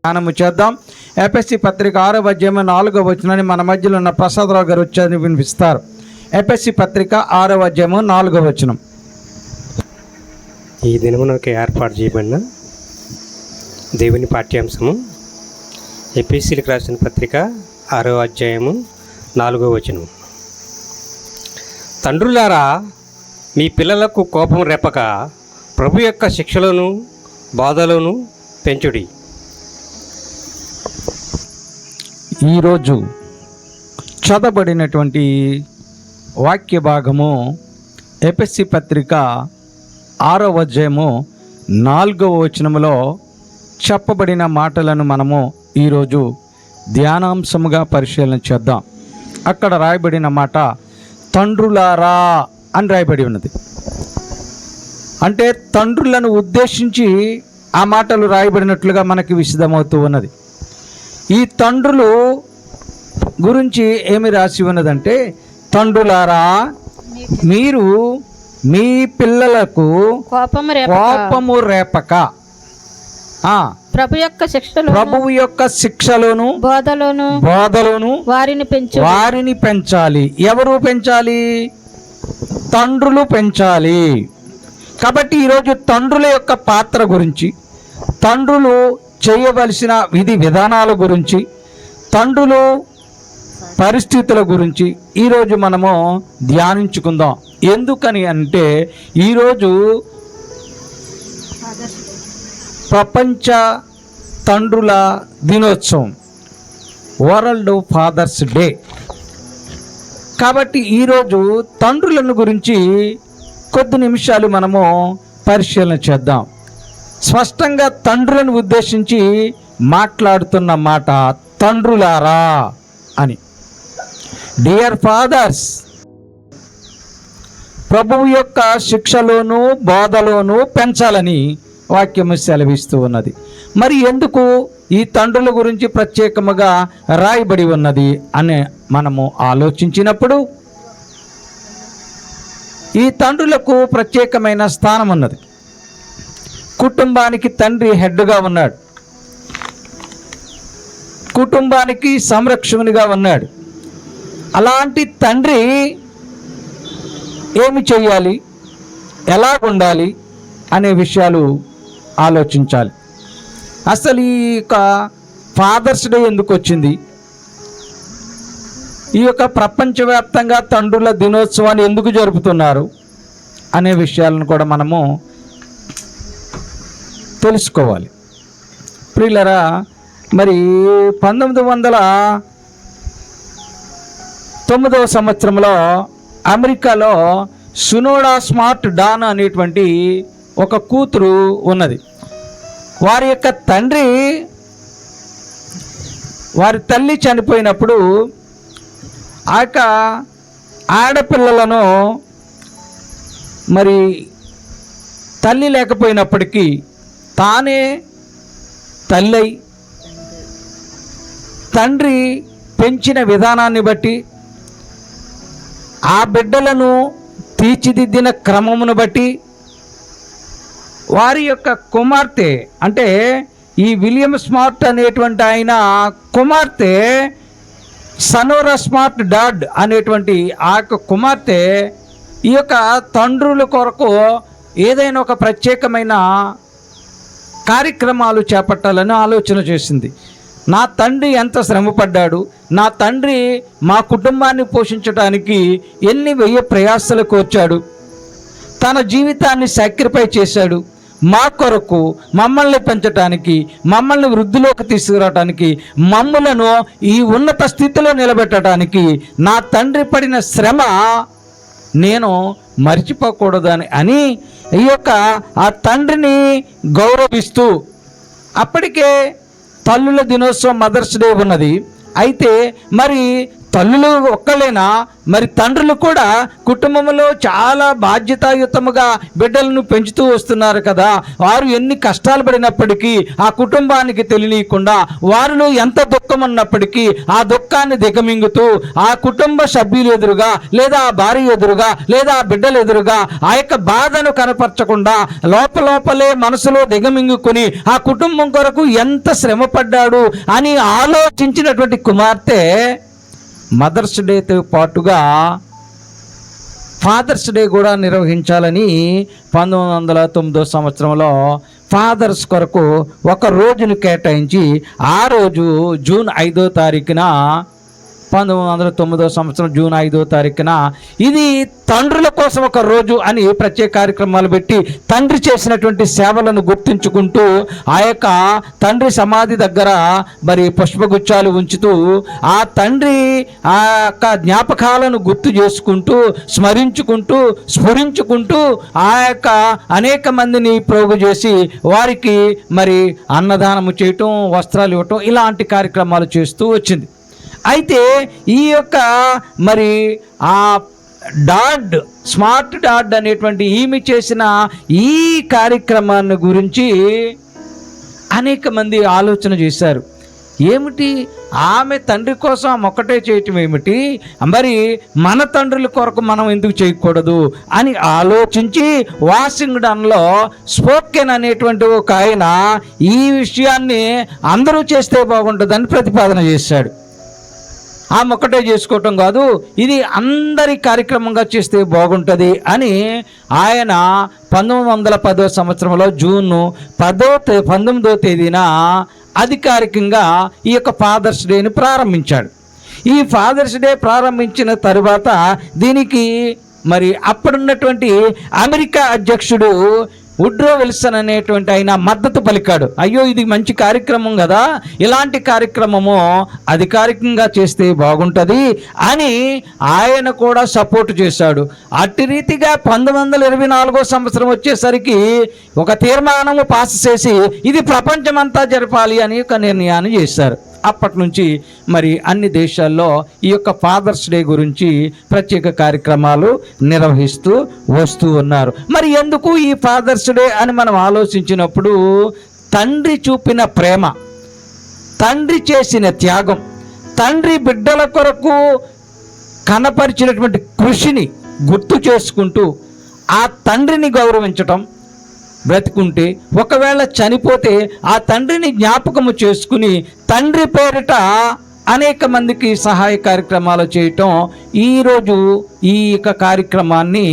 ధ్యానము చేద్దాం. ఎఫెసీ పత్రిక 6వ అధ్యాయం 4వ వచనాన్ని మన మధ్యలో ఉన్న ప్రసాదరావు గారు వచ్చి వినిపిస్తారు. ఎఫెసీ పత్రిక 6వ అధ్యాయం 4వ వచనం. ఈ దినమునకు ఏర్పాటు చేయబడిన దేవుని పాఠ్యాంశము ఎఫెసీలకు రాసిన పత్రిక 6వ అధ్యాయము 4వ వచనం. తండ్రులారా, మీ పిల్లలకు కోపం రేపక ప్రభు యొక్క శిక్షలను బాధలను పెంచుడి. ఈరోజు చదవబడినటువంటి వాక్య భాగము ఎఫెసీ పత్రిక 6వ అధ్యాయము 4వ వచనములో చెప్పబడిన మాటలను మనము ఈరోజు ధ్యానాంశముగా పరిశీలన చేద్దాం. అక్కడ రాయబడిన మాట తండ్రులారా అని రాయబడి ఉన్నది. అంటే తండ్రులను ఉద్దేశించి ఆ మాటలు రాయబడినట్లుగా మనకి విశదమవుతూ ఉన్నది. ఈ తండ్రులు గురించి ఏమి రాసి ఉన్నదంటే, తండ్రులారా మీరు మీ పిల్లలకు కోపము రేపక ప్రభువు యొక్క శిక్షలోను బోధలోను వారిని పెంచాలి. ఎవరు పెంచాలి? తండ్రులు పెంచాలి. కాబట్టి ఈరోజు తండ్రుల యొక్క పాత్ర గురించి, తండ్రులు చేయవలసిన విధి విధానాల గురించి, తండ్రులు పరిస్థితుల గురించి ఈరోజు మనము ధ్యానించుకుందాం. ఎందుకని అంటే ఈరోజు ప్రపంచ తండ్రుల దినోత్సవం, వరల్డ్ ఫాదర్స్ డే. కాబట్టి ఈరోజు తండ్రులను గురించి కొద్ది నిమిషాలు మనము పరిశీలన చేద్దాం. స్పష్టంగా తండ్రులను ఉద్దేశించి మాట్లాడుతున్న మాట తండ్రులారా అని. డియర్ ఫాదర్స్, ప్రభువు యొక్క శిక్షలోను బోధలోను పెంచాలని వాక్యము సెలవిస్తూ ఉన్నది. మరి ఎందుకు ఈ తండ్రుల గురించి ప్రత్యేకముగా రాయబడి ఉన్నది అని మనము ఆలోచించినప్పుడు, ఈ తండ్రులకు ప్రత్యేకమైన స్థానం ఉన్నది. కుటుంబానికి తండ్రి హెడ్గా ఉన్నాడు, కుటుంబానికి సంరక్షకునిగా ఉన్నాడు. అలాంటి తండ్రి ఏమి చేయాలి, ఎలా ఉండాలి అనే విషయాలు ఆలోచించాలి. అసలు ఈ యొక్క ఫాదర్స్ డే ఎందుకు వచ్చింది, ఈ యొక్క ప్రపంచవ్యాప్తంగా తండ్రుల దినోత్సవాన్ని ఎందుకు జరుపుతున్నారు అనే విషయాలను కూడా మనము తెలుసుకోవాలి. ప్రియులరా, మరి 1909వ సంవత్సరంలో అమెరికాలో సునోడా స్మార్ట్ డాన్ అనేటువంటి ఒక కూతురు ఉన్నది. వారి యొక్క తండ్రి, వారి తల్లి చనిపోయినప్పుడు ఆ యొక్క ఆడపిల్లలను మరి తల్లి లేకపోయినప్పటికీ తానే తల్లి తండ్రి పెంచిన విధానాన్ని బట్టి, ఆ బిడ్డలను తీర్చిదిద్దిన క్రమమును బట్టి వారి యొక్క కుమార్తె, అంటే ఈ విలియం స్మార్ట్ అనేటువంటి ఆయన కుమార్తె సనోరా స్మార్ట్ డాడ్ అనేటువంటి ఆ యొక్క కుమార్తె ఈ యొక్క తండ్రుల కొరకు ఏదైనా ఒక ప్రత్యేకమైన కార్యక్రమాలు చేపట్టాలని ఆలోచన చేసింది. నా తండ్రి ఎంత శ్రమపడ్డాడు, నా తండ్రి మా కుటుంబాన్ని పోషించడానికి ఎన్ని వెయ్యి ప్రయాసాలు కోర్చాడు, తన జీవితాన్ని సాక్రిఫై చేశాడు మా కొరకు, మమ్మల్ని పెంచడానికి, మమ్మల్ని వృద్ధిలోకి తీసుకురావడానికి, మమ్మలను ఈ ఉన్నత స్థితిలో నిలబెట్టడానికి నా తండ్రి పడిన శ్రమ నేను మర్చిపోకూడదని అని ఈ యొక్క ఆ తండ్రిని గౌరవిస్తూ, అప్పటికే తల్లుల దినోత్సవం మదర్స్ డే ఉన్నది. అయితే మరి తల్లులు ఒక్కలేనా, మరి తండ్రులు కూడా కుటుంబంలో చాలా బాధ్యతాయుతముగా బిడ్డలను పెంచుతూ వస్తున్నారు కదా. వారు ఎన్ని కష్టాలు పడినప్పటికీ ఆ కుటుంబానికి తెలియకుండా, వారిలో ఎంత దుఃఖం ఉన్నప్పటికీ ఆ దుఃఖాన్ని దిగమింగుతూ ఆ కుటుంబ సభ్యులు ఎదురుగా లేదా ఆ భార్య ఎదురుగా లేదా ఆ బిడ్డలు ఎదురుగా ఆ యొక్క బాధను కనపరచకుండా లోపలే మనసులో దిగమింగుకొని ఆ కుటుంబం కొరకు ఎంత శ్రమ పడ్డాడు అని ఆలోచించినటువంటి కుమార్తె మదర్స్ డేతో పాటుగా ఫాదర్స్ డే కూడా నిర్వహించాలని 1909 సంవత్సరంలో ఫాదర్స్ కొరకు ఒక రోజును కేటాయించి ఆ రోజు జూన్ 5వ తారీఖున 1909 సంవత్సరం జూన్ 5వ తారీఖున ఇది తండ్రుల కోసం ఒక రోజు అని ప్రత్యేక కార్యక్రమాలు పెట్టి తండ్రి చేసినటువంటి సేవలను గుర్తించుకుంటూ ఆ యొక్క తండ్రి సమాధి దగ్గర మరి పుష్పగుచ్చాలు ఉంచుతూ ఆ తండ్రి ఆ యొక్క జ్ఞాపకాలను గుర్తు చేసుకుంటూ స్మరించుకుంటూ ఆ యొక్క అనేక మందిని ప్రోగు చేసి వారికి మరి అన్నదానము చేయటం, వస్త్రాలు ఇవ్వటం, ఇలాంటి కార్యక్రమాలు చేస్తూ వచ్చింది. అయితే ఈ యొక్క మరి ఆ స్మార్ట్ డాడ్ అనేటువంటి ఈమె చేసిన ఈ కార్యక్రమాన్ని గురించి అనేక మంది ఆలోచన చేశారు. ఏమిటి ఆమె తండ్రి కోసం ఒక్కటే చేయటం ఏమిటి, మరి మన తండ్రుల కొరకు మనం ఎందుకు చేయకూడదు అని ఆలోచించి వాషింగ్టన్లో స్పోకెన్ అనేటువంటి ఒక ఆయన ఈ విషయాన్ని అందరూ చేస్తే బాగుంటుందని ప్రతిపాదన చేశాడు. ఆమె ఒక్కటే చేసుకోవటం కాదు, ఇది అందరి కార్యక్రమంగా చేస్తే బాగుంటుంది అని ఆయన 1910 సంవత్సరంలో జూన్ 19వ తేదీన అధికారికంగా ఈ యొక్క ఫాదర్స్ డేని ప్రారంభించాడు. ఈ ఫాదర్స్ డే ప్రారంభించిన తరువాత దీనికి మరి అప్పుడున్నటువంటి అమెరికా అధ్యక్షుడు వుడ్రో విల్సన్ అనేటువంటి ఆయన మద్దతు పలికాడు. అయ్యో ఇది మంచి కార్యక్రమం కదా, ఇలాంటి కార్యక్రమము అధికారికంగా చేస్తే బాగుంటుంది అని ఆయన కూడా సపోర్ట్ చేశాడు. అట్టి రీతిగా 1924 సంవత్సరం వచ్చేసరికి ఒక తీర్మానము పాస్ చేసి ఇది ప్రపంచమంతా జరపాలి అని ఒక నిర్ణయాన్ని చేశారు. అప్పటి నుంచి మరి అన్ని దేశాల్లో ఈ యొక్క ఫాదర్స్ డే గురించి ప్రత్యేక కార్యక్రమాలు నిర్వహిస్తూ వస్తూ ఉన్నారు. మరి ఎందుకు ఈ ఫాదర్స్ డే అని మనం ఆలోచించినప్పుడు తండ్రి చూపిన ప్రేమ, తండ్రి చేసిన త్యాగం, తండ్రి బిడ్డల కొరకు కనపరిచినటువంటి కృషిని గుర్తు చేసుకుంటూ ఆ తండ్రిని గౌరవించటం, బ్రతికుంటే ఒకవేళ చనిపోతే ఆ తండ్రిని జ్ఞాపకము చేసుకుని తండ్రి పేరిట అనేక మందికి సహాయ కార్యక్రమాలు చేయటం ఈరోజు ఈ యొక్క కార్యక్రమాన్ని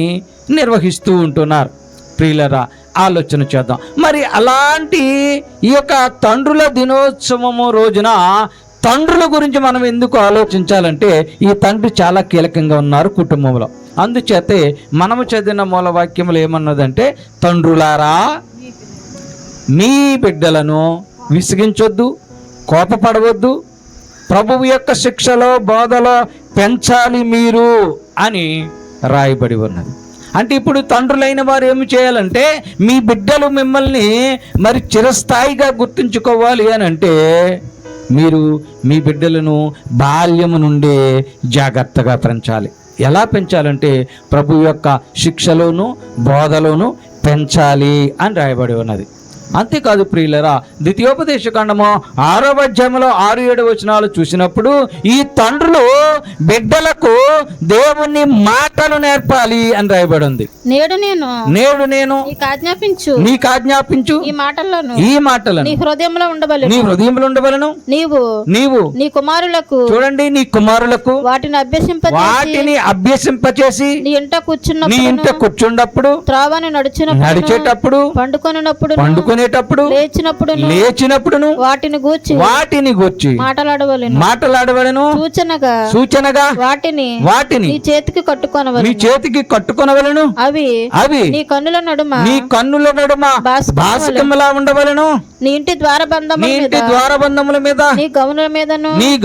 నిర్వహిస్తూ ఉంటున్నారు. ప్రియులరా, ఆలోచన చేద్దాం. మరి అలాంటి ఈ యొక్క తండ్రుల దినోత్సవము రోజున తండ్రుల గురించి మనం ఎందుకు ఆలోచించాలంటే ఈ తండ్రి చాలా కీలకంగా ఉన్నారు కుటుంబంలో. అందుచేతే మనము చదివిన మూలవాక్యములు ఏమన్నదంటే, తండ్రులారా మీ బిడ్డలను విసిగించొద్దు, కోపపడవద్దు, ప్రభువు యొక్క శిక్షలో బోధలో పెంచాలి మీరు అని రాయబడి ఉన్నది. అంటే ఇప్పుడు తండ్రులైన వారు ఏమి చేయాలంటే మీ బిడ్డలు మిమ్మల్ని మరి చిరస్థాయిగా గుర్తుంచుకోవాలి అని అంటే మీరు మీ బిడ్డలను బాల్యము నుండే జాగ్రత్తగా పెంచాలి. ఎలా పెంచాలంటే ప్రభు యొక్క శిక్షలోను బోధలోను పెంచాలి అని రాయబడి ఉన్నది. అంతేకాదు ప్రియులరా, ద్వితీయోపదేశకాండము 6వ అధ్యాయంలో 6-7 వచనాలు చూసినప్పుడు ఈ తండ్రులు బిడ్డలకు దేవుని మాటలు నేర్పాలి అని రాయబడి ఉంది. నేడు నేను నీకు ఆజ్ఞాపించు ఈ మాటలను నీ హృదయంలో ఉండవలెను. నీవు నీ కుమారులకు, చూడండి, నీ కుమారులకు వాటిని అభ్యసింపచేసి నీ ఇంట కూర్చున్నప్పుడు, త్రోవను నడిచేటప్పుడు, పండుకొనేటప్పుడు, లేచినప్పుడు వాటిని గూర్చి మాటలాడవలెను. సూచనగా వాటిని నీ చేతికి కట్టుకొనవలెను. అవి నీ కన్నుల నడుమ బాసికములా ఉండవలెను. నీ ఇంటి ద్వారబంధముల మీద నీ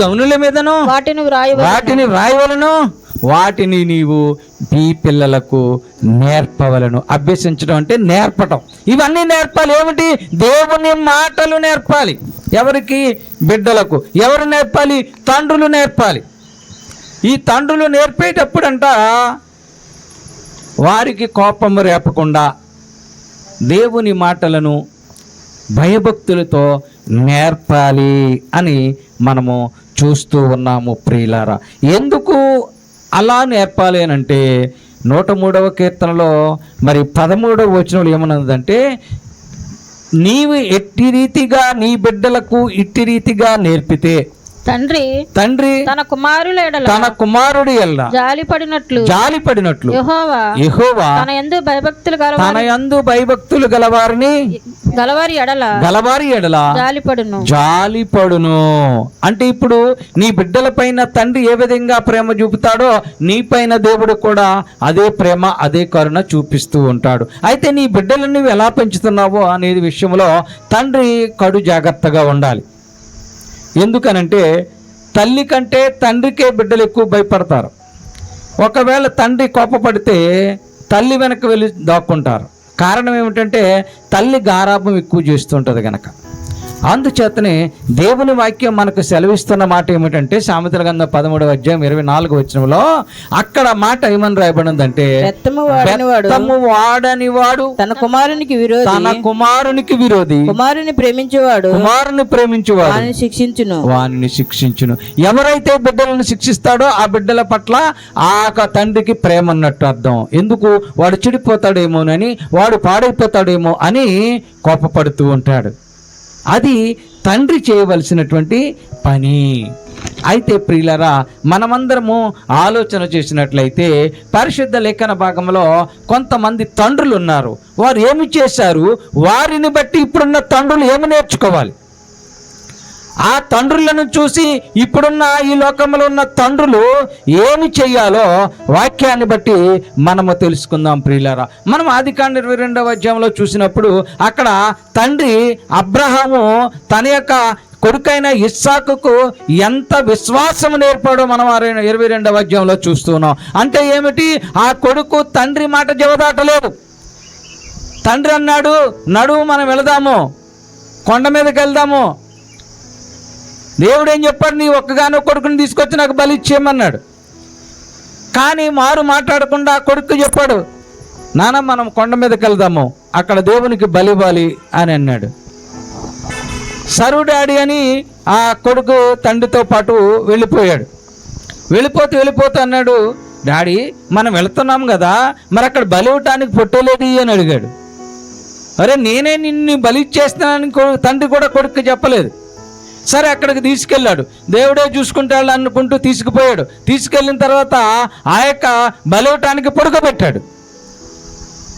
గౌనుల మీదను వాటిని వ్రాయవలెను. వాటిని నీవు ఈ పిల్లలకు నేర్పవలను. అభ్యసించడం అంటే నేర్పటం. ఇవన్నీ నేర్పాలి. ఏమిటి? దేవుని మాటలు నేర్పాలి. ఎవరికి? బిడ్డలకు. ఎవరు నేర్పాలి? తండ్రులు నేర్పాలి. ఈ తండ్రులు నేర్పేటప్పుడంట వారికి కోపము రేపకుండా దేవుని మాటలను భయభక్తులతో నేర్పాలి అని మనము చూస్తూ ఉన్నాము ప్రియులారా. ఎందుకు అలా నేర్పాలి అని అంటే 103వ కీర్తనలో మరి 13వ వచనంలో ఏమన్నదంటే, నీవు ఎట్టి రీతిగా నీ బిడ్డలకు ఇట్టి రీతిగా నేర్పితే తండ్రి తన కుమారుడి ఎడల జాలిపడినట్లు యెహోవా తన యందు భయభక్తులు గలవారి ఎడల జాలిపడును. అంటే ఇప్పుడు నీ బిడ్డల పైన తండ్రి ఏ విధంగా ప్రేమ చూపుతాడో నీ పైన దేవుడు కూడా అదే ప్రేమ అదే కరుణ చూపిస్తూ ఉంటాడు. అయితే నీ బిడ్డలను నువ్వు ఎలా పెంచుతున్నావో అనేది విషయంలో తండ్రి కడు జాగ్రత్తగా ఉండాలి. ఎందుకనంటే తల్లి కంటే తండ్రికే బిడ్డలు ఎక్కువ భయపడతారు. ఒకవేళ తండ్రి కోపపడితే తల్లి వెనక వెళ్ళి దాక్కుంటారు. కారణం ఏమిటంటే తల్లి గారాభం ఎక్కువ చేస్తుంటుంది కనుక. అందుచేతనే దేవుని వాక్యం మనకు సెలవిస్తున్న మాట ఏమిటంటే సామెతల గ్రంథం 13వ అధ్యాయం 24వ వచనంలో అక్కడ మాట ఏమని రాయబడిందంటే, బెత్తము వాడని వాడు తన కుమారునికి విరోధి కుమారుని ప్రేమించేవాడు వానిని శిక్షించును. ఎవరైతే బిడ్డలను శిక్షిస్తాడో ఆ బిడ్డల పట్ల ఆ తండ్రికి ప్రేమ అన్నట్టు అర్థం. ఎందుకు? వాడు చెడిపోతాడేమోనని, వాడు పాడైపోతాడేమో అని కోపపడుతూ ఉంటాడు. అది తండ్రి చేయవలసినటువంటి పని. అయితే ప్రియులరా, మనమందరము ఆలోచన చేసినట్లయితే పరిశుద్ధ లేఖన భాగంలో కొంతమంది తండ్రులు ఉన్నారు. వారు ఏమి చేశారు? వారిని బట్టి ఇప్పుడున్న తండ్రులు ఏమి నేర్చుకోవాలి? ఆ తండ్రులను చూసి ఇప్పుడున్న ఈ లోకంలో ఉన్న తండ్రులు ఏమి చెయ్యాలో వాక్యాన్ని బట్టి మనము తెలుసుకుందాం ప్రియులారా. మనం ఆదికాండం 22వ అధ్యాయంలో చూసినప్పుడు అక్కడ తండ్రి అబ్రహాము తన యొక్క కొడుకైన ఇస్సాకుకు ఎంత విశ్వాసం నేర్పాడో మనం 22వ అధ్యాయంలో చూస్తున్నాం. అంటే ఏమిటి? ఆ కొడుకు తండ్రి మాట జవదాటలేదు. తండ్రి అన్నాడు, నడువు మనం వెళదాము, కొండ మీదకి వెళ్దాము. దేవుడు ఏం చెప్పాడు? నీ ఒక్కగానో కొడుకుని తీసుకొచ్చి నాకు బలి ఇచ్చేయమన్నాడు. కానీ మారు మాట్లాడకుండా కొడుకు చెప్పాడు, నాన్న మనం కొండ మీదకి వెళ్దాము, అక్కడ దేవునికి బలి ఇవ్వాలి అని అన్నాడు. సరు డాడీ అని ఆ కొడుకు తండ్రితో పాటు వెళ్ళిపోయాడు. వెళ్ళిపోతూ అన్నాడు, డాడీ మనం వెళుతున్నాం కదా, మరి అక్కడ బలి ఇవ్వటానికి పొట్టలేదు అని అడిగాడు. అరే నేనే నిన్ను బలి ఇచ్చేస్తానని తండ్రి కూడా కొడుకు చెప్పలేదు. సరే అక్కడికి తీసుకెళ్ళాడు. దేవుడే చూసుకుంటాడు అనుకుంటూ తీసుకుపోయాడు. తీసుకెళ్ళిన తర్వాత ఆ యొక్క బలివటానికి పడుకోబెట్టాడు.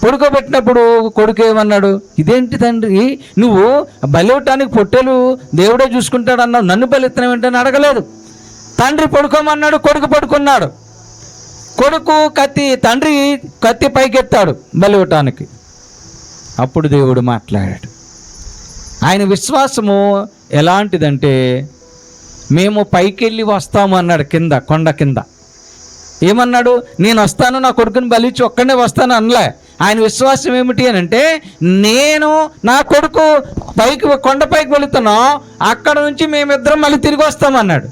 పడుకోబెట్టినప్పుడు కొడుకు ఏమన్నాడు? ఇదేంటి తండ్రి, నువ్వు బలివటానికి పొట్టెలు దేవుడే చూసుకుంటాడు అన్నావు, నన్ను బలిత్తనం ఏంటని అడగలేదు. తండ్రి పడుకోమన్నాడు, కొడుకు పడుకున్నాడు. తండ్రి కత్తి పైకెత్తాడు బలివటానికి. అప్పుడు దేవుడు మాట్లాడాడు. ఆయన విశ్వాసము ఎలాంటిదంటే, మేము పైకి వెళ్ళి వస్తాము అన్నాడు. కొండ కింద ఏమన్నాడు? నేను వస్తాను, నా కొడుకుని బలిచ్చి ఒక్కడే వస్తాను అనలే. ఆయన విశ్వాసం ఏమిటి అని అంటే, నేను నా కొడుకు కొండపైకి వెళుతున్నాం, అక్కడ నుంచి మేమిద్దరం మళ్ళీ తిరిగి వస్తామన్నాడు.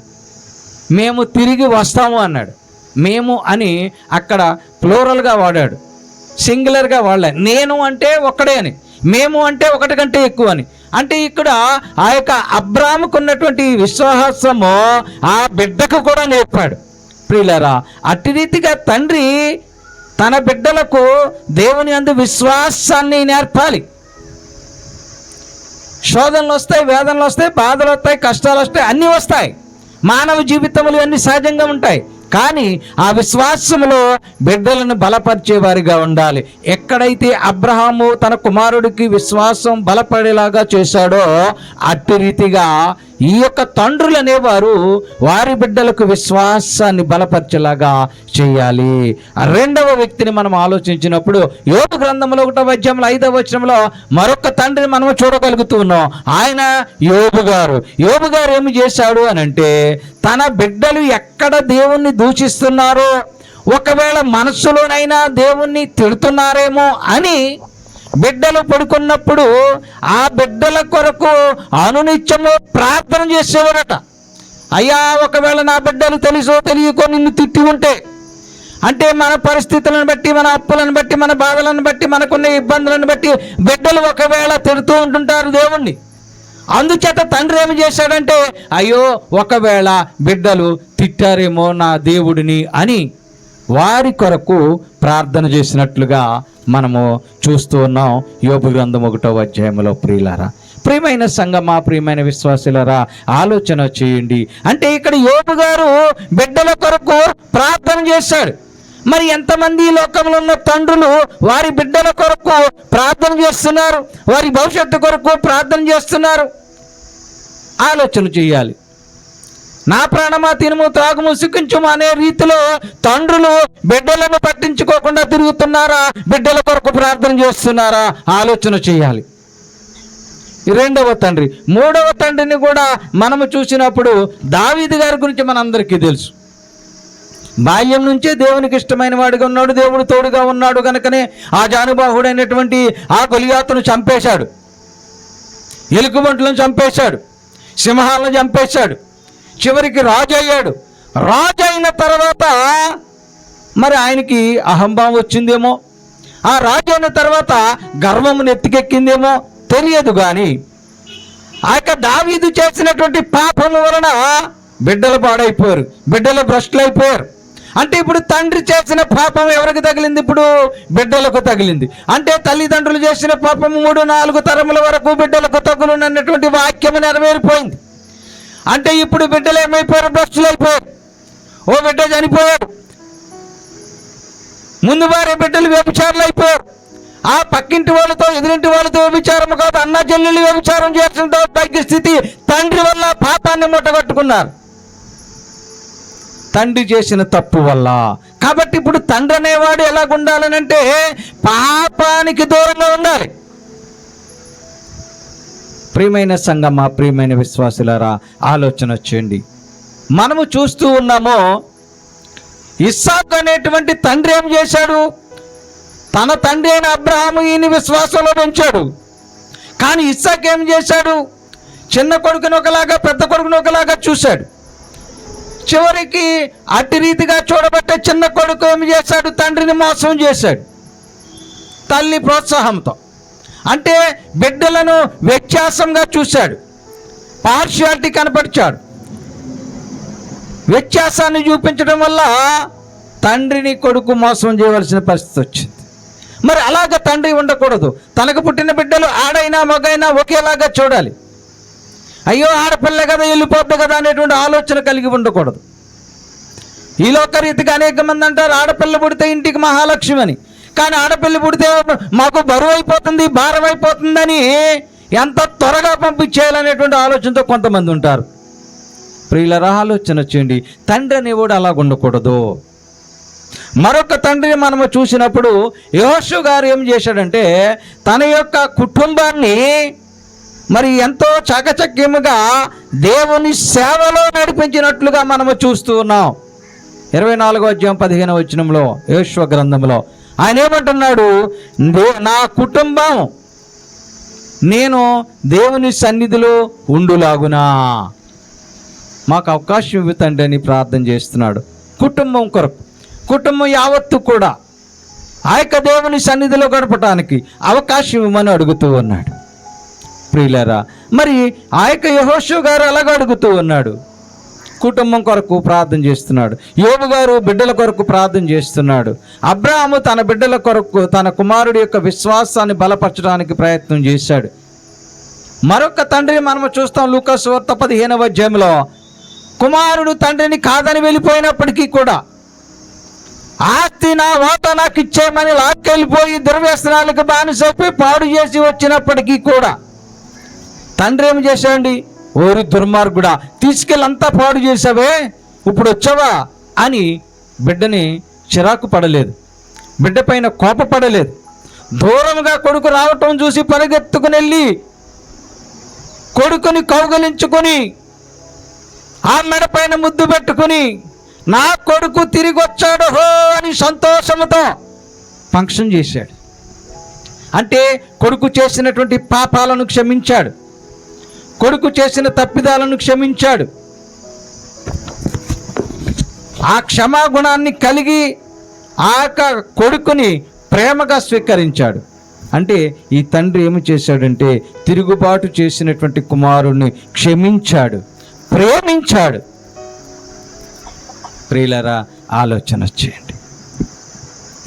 మేము తిరిగి వస్తాము అన్నాడు. మేము అని అక్కడ ప్లూరల్గా వాడాడు, సింగులర్గా వాడలే. నేను అంటే ఒక్కడే అని, మేము అంటే ఒకటి కంటే ఎక్కువ అని. అంటే ఇక్కడ ఆ యొక్క అబ్రాహాముకు ఉన్నటువంటి విశ్వాసము ఆ బిడ్డకు కూడా నేర్పాడు. ప్రియులారా, అట్టి రీతిగా తండ్రి తన బిడ్డలకు దేవుని యందు విశ్వాసాన్ని నేర్పాలి. శోధనలు వస్తాయి, వేదనలు వస్తాయి, బాధలు వస్తాయి, కష్టాలు వస్తాయి, అన్నీ వస్తాయి. మానవ జీవితములు అన్నీ సహజంగా ఉంటాయి. కానీ ఆ విశ్వాసములో బిడ్డలను బలపరిచేవారిగా ఉండాలి. ఎక్కడైతే అబ్రహాము తన కుమారుడికి విశ్వాసం బలపడేలాగా చేశాడో అట్టి రీతిగా ఈ యొక్క తండ్రులు అనేవారు వారి బిడ్డలకు విశ్వాసాన్ని బలపరిచేలాగా చేయాలి. రెండవ వ్యక్తిని మనం ఆలోచించినప్పుడు యోబు గ్రంథంలో 1వ అధ్యాయంలో 5వ వచనంలో మరొక తండ్రిని మనం చూడగలుగుతున్నాం. ఆయన యోబు గారు ఏమి చేశాడు అని అంటే, తన బిడ్డలు ఎక్కడ దేవుణ్ణి దూషిస్తున్నారో, ఒకవేళ మనస్సులోనైనా దేవుణ్ణి తిడుతున్నారేమో అని బిడ్డలు పడుకున్నప్పుడు ఆ బిడ్డల కొరకు అనునిత్యము ప్రార్థన చేసేవారట. అయ్యా ఒకవేళ నా బిడ్డలు తెలుసో తెలియకో నిన్ను తిట్టి ఉంటే, అంటే మన పరిస్థితులను బట్టి, మన అప్పులను బట్టి, మన బాధలను బట్టి, మనకున్న ఇబ్బందులను బట్టి బిడ్డలు ఒకవేళ తిడుతూ ఉంటుంటారు దేవుణ్ణి. అందుచేత తండ్రి ఏమి చేశాడంటే, అయ్యో ఒకవేళ బిడ్డలు తిట్టారేమో నా దేవుడిని అని వారి కొరకు ప్రార్థన చేసినట్లుగా మనము చూస్తూ ఉన్నాం యోబు గ్రంథం 1వ అధ్యాయంలో. ప్రియులారా, ప్రియమైన సంగమా, ప్రియమైన విశ్వాసులారా, ఆలోచన చేయండి. అంటే ఇక్కడ యోబు గారు బిడ్డల కొరకు ప్రార్థన చేశాడు. మరి ఎంతమంది ఈ లోకంలో ఉన్న తండ్రులు వారి బిడ్డల కొరకు ప్రార్థన చేస్తున్నారు, వారి భవిష్యత్తు కొరకు ప్రార్థన చేస్తున్నారు? ఆలోచన చేయాలి. నా ప్రాణమా తినుము త్రాగుము సుఖించుము అనే రీతిలో తండ్రులు బిడ్డలను పట్టించుకోకుండా తిరుగుతున్నారా? బిడ్డల కొరకు ప్రార్థన చేస్తున్నారా? ఆలోచన చేయాలి. రెండవ తండ్రి, మూడవ తండ్రిని కూడా మనము చూసినప్పుడు దావీదు గారి గురించి మనందరికీ తెలుసు. బాల్యం నుంచే దేవునికి ఇష్టమైన వాడిగా ఉన్నాడు, దేవుడు తోడుగా ఉన్నాడు కనుకనే ఆ జానుబాహుడైనటువంటి ఆ గొలియాతును చంపేశాడు, ఎలుకబంట్లను చంపేశాడు, సింహాలను చంపేశాడు, చివరికి రాజు అయ్యాడు. రాజు అయిన తర్వాత మరి ఆయనకి అహంభావం వచ్చిందేమో, ఆ రాజు అయిన తర్వాత గర్వము నెత్తికెక్కిందేమో తెలియదు. కానీ ఆ యొక్క దావీదు చేసినటువంటి పాపం వలన బిడ్డలు పాడైపోయారు, బిడ్డలు భ్రష్టులు అయిపోయారు. అంటే ఇప్పుడు తండ్రి చేసిన పాపం ఎవరికి తగిలింది? ఇప్పుడు బిడ్డలకు తగిలింది. అంటే తల్లిదండ్రులు చేసిన పాపం 3-4 తరముల వరకు బిడ్డలకు తగులును అన్నటువంటి వాక్యం నెరవేరిపోయింది. అంటే ఇప్పుడు బిడ్డలు ఏమైపోయారు? భ్రష్టులు అయిపోయారు. ఓ బిడ్డ చనిపోయాడు, ముందు వారి బిడ్డలు వ్యభిచారులు అయిపోయారు. ఆ పక్కింటి వాళ్ళతో, ఎదురింటి వాళ్ళతో వ్యభిచారం కాదు, అన్న చెల్లెలు వ్యభిచారం చేసిన తగ్గి స్థితి తండ్రి వల్ల పాపాన్ని మూటగట్టుకున్నారు, తండ్రి చేసిన తప్పు వల్ల. కాబట్టి ఇప్పుడు తండ్రి అనేవాడు ఎలాగుండాలని అంటే పాపానికి దూరంగా ఉండాలి. ప్రియమైన సంగమా, ప్రియమైన విశ్వాసులారా, ఆలోచన చేయండి. మనము చూస్తూ ఉన్నాము ఇస్సాకు అనేటువంటి తండ్రి ఏం చేశాడు? తన తండ్రి అయిన అబ్రహాము ఈయన విశ్వాసంలో పెంచాడు. కానీ ఇస్సాకు ఏం చేశాడు? చిన్న కొడుకుని ఒకలాగా, పెద్ద కొడుకుని ఒకలాగా చూశాడు. చివరికి అట్టి రీతిగా చూడబట్టే చిన్న కొడుకు ఏమి చేశాడు? తండ్రిని మోసం చేశాడు తల్లి ప్రోత్సాహంతో. అంటే బిడ్డలను వ్యత్యాసంగా చూశాడు, పార్షియాలిటీ కనపరిచాడు. వ్యత్యాసాన్ని చూపించడం వల్ల తండ్రిని కొడుకు మోసం చేయవలసిన పరిస్థితి వచ్చింది. మరి అలాగ తండ్రి ఉండకూడదు. తనకు పుట్టిన బిడ్డలు ఆడైనా మగైనా ఒకేలాగా చూడాలి. అయ్యో ఆడపిల్ల కదా వెళ్ళిపోద్ది కదా అనేటువంటి ఆలోచన కలిగి ఉండకూడదు. ఈ లోకరీతిగా అనేక మంది అంటారు ఆడపిల్ల పుడితే ఇంటికి మహాలక్ష్మి అని. కానీ ఆడపిల్ల పుడితే మాకు బరువు అయిపోతుంది, భారం అయిపోతుందని ఎంత త్వరగా పంపించేయాలనేటువంటి ఆలోచనతో కొంతమంది ఉంటారు. ప్రియులరా, ఆలోచన చేయండి. తండ్రి అనేవాడు అలాగ ఉండకూడదు. మరొక తండ్రిని మనము చూసినప్పుడు యెహోషువ గారు ఏం చేశాడంటే తన యొక్క కుటుంబాన్ని మరి ఎంతో చాకచక్యముగా దేవుని సేవలో నడిపించినట్లుగా మనము చూస్తూ ఉన్నాం. 24వ అధ్యాయం 15వ వచనంలో యెహోషువ గ్రంథంలో ఆయన ఏమంటున్నాడు? నా కుటుంబం నేను దేవుని సన్నిధిలో ఉండులాగునా మాకు అవకాశం ఇవ్వుతండి అని ప్రార్థన చేస్తున్నాడు. కుటుంబం కొరకు, కుటుంబం యావత్తు కూడా ఆ యొక్క దేవుని సన్నిధిలో గడపటానికి అవకాశం ఇవ్వమని అడుగుతూ ఉన్నాడు. ప్రియులారా, మరి ఆ యొక్క యెహోషువ గారు అలాగ అడుగుతూ ఉన్నాడు. కుటుంబం కొరకు ప్రార్థన చేస్తున్నాడు. యోబు గారు బిడ్డల కొరకు ప్రార్థన చేస్తున్నాడు. అబ్రాహాము తన బిడ్డల కొరకు తన కుమారుడి యొక్క విశ్వాసాన్ని బలపరచడానికి ప్రయత్నం చేశాడు. మరొక తండ్రిని మనము చూస్తాం లూకా సువార్త 15వ అధ్యాయంలో. కుమారుడు తండ్రిని కాదని వెళ్ళిపోయినప్పటికీ కూడా ఆస్తి నా వాటా నాకు ఇచ్చేయమని లాక్కెళ్ళిపోయి దుర్వ్యసనాలకు బానిసైపోయి పాడు చేసి వచ్చినప్పటికీ కూడా తండ్రి ఏమి చేశాడండి? ఓరి దుర్మార్గుడా, తీసుకెళ్ళి అంతా పాడు చేసావే, ఇప్పుడు వచ్చావా అని బిడ్డని చిరాకు పడలేదు, బిడ్డ పైన కోపపడలేదు. దూరంగా కొడుకు రావటం చూసి పరిగెత్తుకుని వెళ్ళి కొడుకుని కౌగలించుకొని ఆ మెడ పైన ముద్దు పెట్టుకుని నా కొడుకు తిరిగి వచ్చాడు హో అని సంతోషంతో ఫంక్షన్ చేశాడు. అంటే కొడుకు చేసినటువంటి పాపాలను క్షమించాడు, కొడుకు చేసిన తప్పిదాలను క్షమించాడు. ఆ క్షమాగుణాన్ని కలిగి ఆ యొక్క కొడుకుని ప్రేమగా స్వీకరించాడు. అంటే ఈ తండ్రి ఏమి చేశాడంటే తిరుగుబాటు చేసినటువంటి కుమారుణ్ణి క్షమించాడు, ప్రేమించాడు. ప్రియులారా, ఆలోచన చేయండి.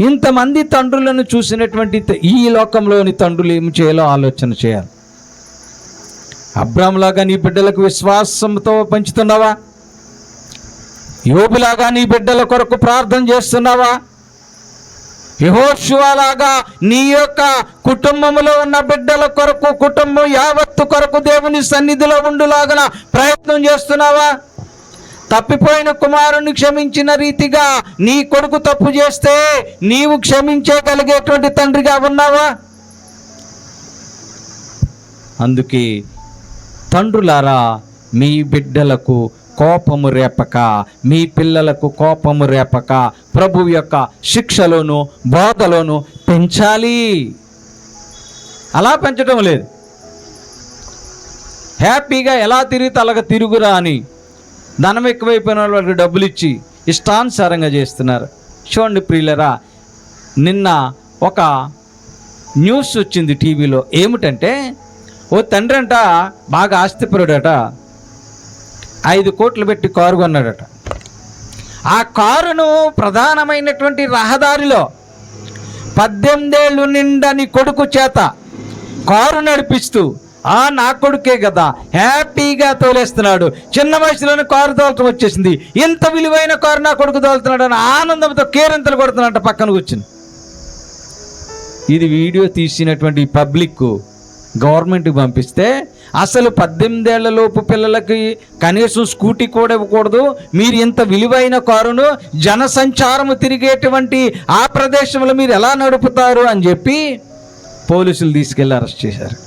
ఇంతమంది తండ్రులను చూసినటువంటి ఈ లోకంలోని తండ్రులు ఏమి చేయాలో ఆలోచన చేయాలి. అబ్రాహాములాగా నీ బిడ్డలకు విశ్వాసంతో పంచుతున్నావా? యోబులాగా నీ బిడ్డల కొరకు ప్రార్థన చేస్తున్నావా? యెహోషువలాగా నీ యొక్క కుటుంబంలో ఉన్న బిడ్డల కొరకు, కుటుంబం యావత్తు కొరకు దేవుని సన్నిధిలో ఉండులాగా ప్రయత్నం చేస్తున్నావా? తప్పిపోయిన కుమారుని క్షమించిన రీతిగా నీ కొడుకు తప్పు చేస్తే నీవు క్షమించగలిగేటువంటి తండ్రిగా ఉన్నావా? అందుకే తండ్రులారా, మీ బిడ్డలకు కోపము రేపక, మీ పిల్లలకు కోపము రేపక ప్రభు యొక్క శిక్షలోను బోధలోను పెంచాలి. అలా పెంచడం లేదు. హ్యాపీగా ఎలా తిరిగితే అలాగ తిరుగురా అని ధనం ఎక్కువైపోయిన వాళ్ళకి డబ్బులు ఇచ్చి ఇష్టానుసారంగా చేస్తున్నారు. చూడండి ప్రియులరా, నిన్న ఒక న్యూస్ వచ్చింది టీవీలో. ఏమిటంటే ఓ తండ్రి అంట బాగా ఆస్తిపరుడట, 5 కోట్లు పెట్టి కారు కొన్నాడట. ఆ కారును ప్రధానమైనటువంటి రహదారిలో 18 ఏళ్ళు నిండని కొడుకు చేత కారు నడిపిస్తూ, నా కొడుకే కదా, హ్యాపీగా తోలేస్తున్నాడు. చిన్న వయసులోనే కారు తోలటం వచ్చేసింది. ఇంత విలువైన కారు నా కొడుకు తోలుతున్నాడు అని ఆనందంతో కేరింతలు కొడుతున్నాడంట పక్కన కూర్చుని. ఇది వీడియో తీసినటువంటి పబ్లిక్ గవర్నమెంట్కి పంపిస్తే అసలు 18 ఏళ్ల లోపు పిల్లలకి కనీసం స్కూటీ కూడా ఇవ్వకూడదు, మీరు ఇంత విలువైన కారును జనసంచారము తిరిగేటువంటి ఆ ప్రదేశంలో మీరు ఎలా నడుపుతారు అని చెప్పి పోలీసులు తీసుకెళ్ళి అరెస్ట్ చేశారు.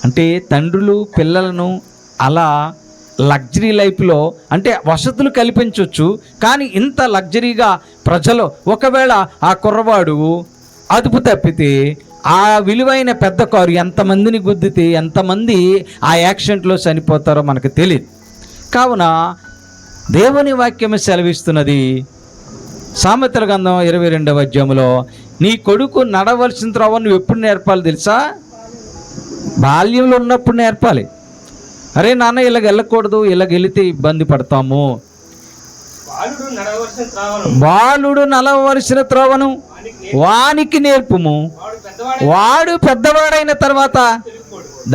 అంటే తండ్రులు పిల్లలను అలా లగ్జరీ లైఫ్లో అంటే వసతులు కల్పించవచ్చు, కానీ ఇంత లగ్జరీగా ప్రజలు ఒకవేళ ఆ కుర్రవాడు అదుపు తప్పితే ఆ విలువైన పెద్ద కారు ఎంతమందిని గుద్దితే ఎంతమంది ఆ యాక్సిడెంట్లో చనిపోతారో మనకు తెలియదు. కావున దేవుని వాక్యం సెలవిస్తున్నది సామెతల గ్రంథం 22వ అధ్యాయంలో, నీ కొడుకు నడవలసిన త్రోవ నువ్వు ఎప్పుడు నేర్పాలి తెలుసా? బాల్యంలో ఉన్నప్పుడు నేర్పాలి. అరే నాన్న ఇలాగ వెళ్ళకూడదు, ఇలాగ వెళితే ఇబ్బంది పడతాము. బాలుడు నడవలసిన త్రోవను వానికి నేర్పుము, వాడు పెద్దవాడైన తర్వాత